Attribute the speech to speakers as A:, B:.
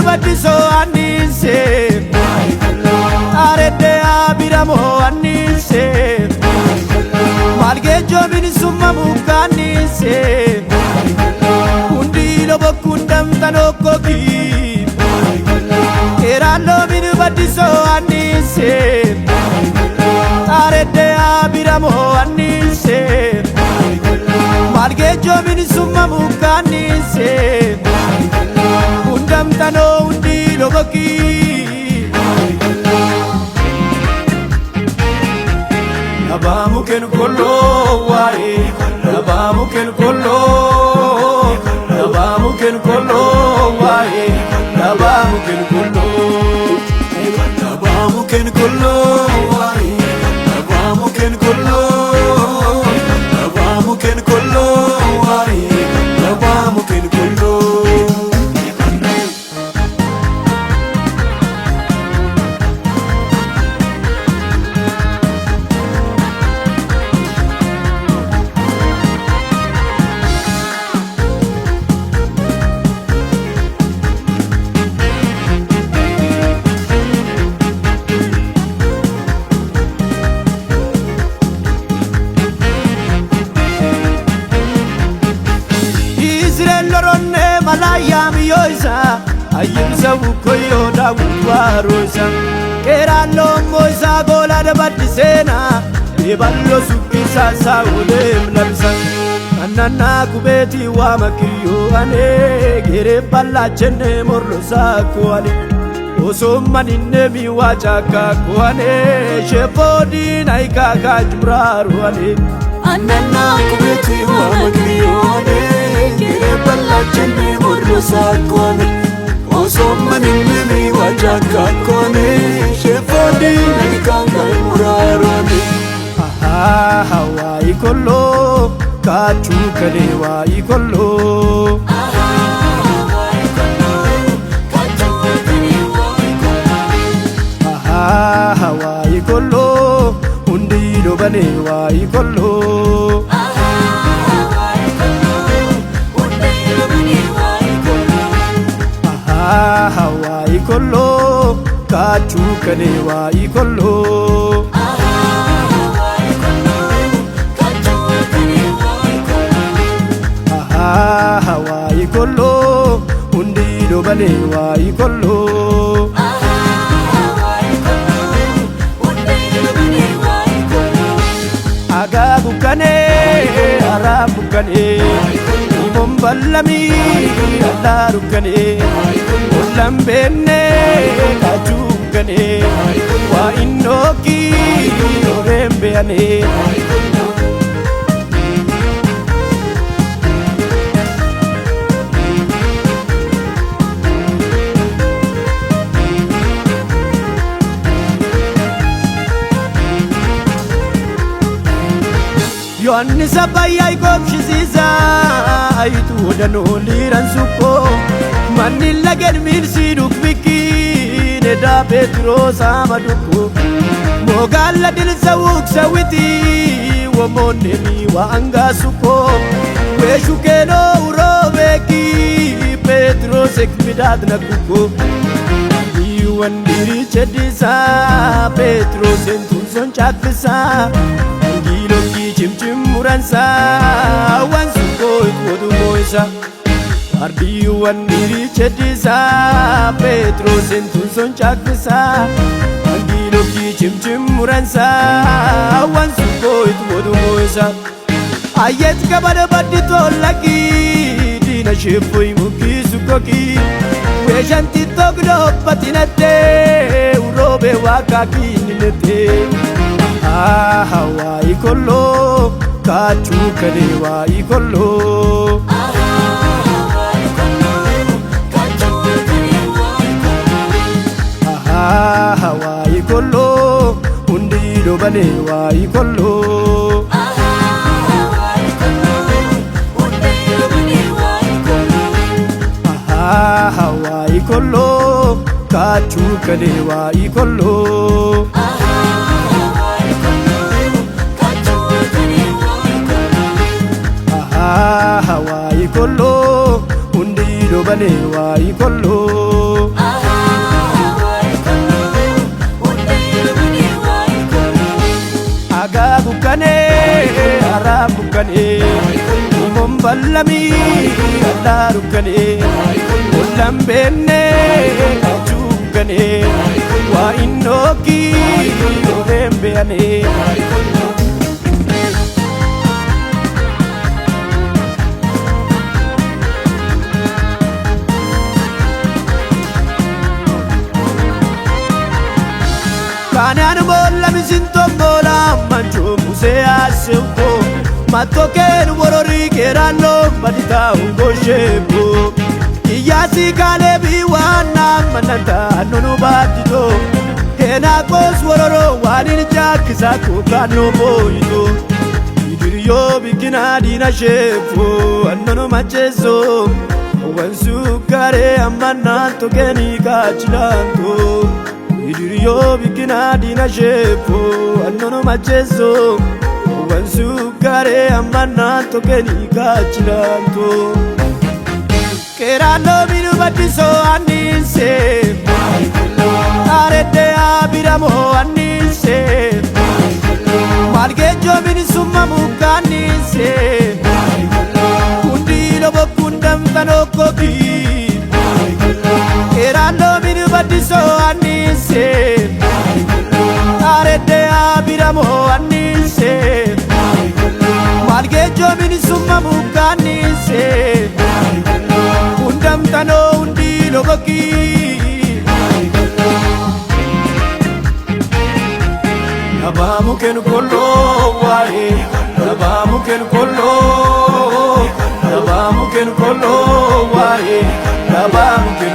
A: badiso anise arede abiramo anise malgejo binisumma mukanise undilo bokundam tanokoki eralo bin badiso anise arede abiramo anise malgejo binisumma mukanise undam tano undilo boki nabamu ken kollo wae nabamu ken kollo wae nabamu ken kollo wae nabamu ken kollo wae nabamu ken kollo malayam yoisa ayimsa ukoyo da warosa keralo moisa gola de batisena eballo sukisa saulem lamsa anana kubeti wa makiyo ane gere balla chenne morlo sakwali osomaninne mi wachaka kwane shepodi naika kajmraru ale anana kubeti wa makiyo ane gere balla chenne sakwani osomaninne mi wachaka kwane shepodi naika kajmraru Hawaii kollo kachu kale Hawaii kollo Hawaii kollo kachu kale Hawaii kollo undi lo bane Hawaii kollo Hawaii kollo undi lo bane Hawaii kollo kachu kale Hawaii kollo Hawaii kollo undi do bane Hawaii kollo Hawaii kollo undi do bane Hawaii kollo aga bukane arabu kane imom ballami allaru kane ulambenne kaju kane wa innoki orembe ane Yohannis Abbayyay kookshisiisa ayitu odanoo liiran sukkoo manni lagen miirsii dhukbikkiin edaa Pheexroos amadukko mogaalla dilsa wuksawwitii womoonneni waangaa sukkoo weeshukeenoo uroobeekii Pheexroos ekmidaat nakkukko diiwan diricheddisaa Pheexroos entuunson chaakkisaa Loki chimchim muransa wan suko ikodu moisa ardi wan diri chedisa Pheexroos entuunson chaakisa ardi loki chimchim muransa wan suko ikodu moisa ayet kabada baddi tolaki dina shefoi muki sukoki wejanti togdo patinate urobe wakaki ninete Hawaii kollo kachu kale Hawaii kollo Hawaii kollo kachu kale Hawaii kollo undi do bane Hawaii kollo Hawaii kollo undi do bane Hawaii kollo Hawaii kollo kachu kale Hawaii kollo Hawaii kollo undi do bane Hawaii kollo dukkane Imon ballami Allah dukkane Ollan benne dukkane Wa innoki Oden beane Kanaan bolla misinto bola mancho musea seuto matoken worori kerano badita ungoshepo Iyasi kale biwana mananta nonu badito Kena kos wororo walin jakisa kukano boito Idiriyo bikina dina shepo anono machezo Wansu kare amana tokeni kachilanto Idiriyo bikina dina shepo anono machezo Wansu kare amana tokeni kachilanto Kerano minu batiso anise Arete abiramo anise Malgejo mini summa mukanise Kundilo bokundam tanokoki Kerano minu batiso anise Arete abiramo anise Malgejo mini summa mukanise Kundam tano undilo boki Nabamu ken kollo wae Nabamu ken kollo Nabamu ken kollo wae Nabamu ken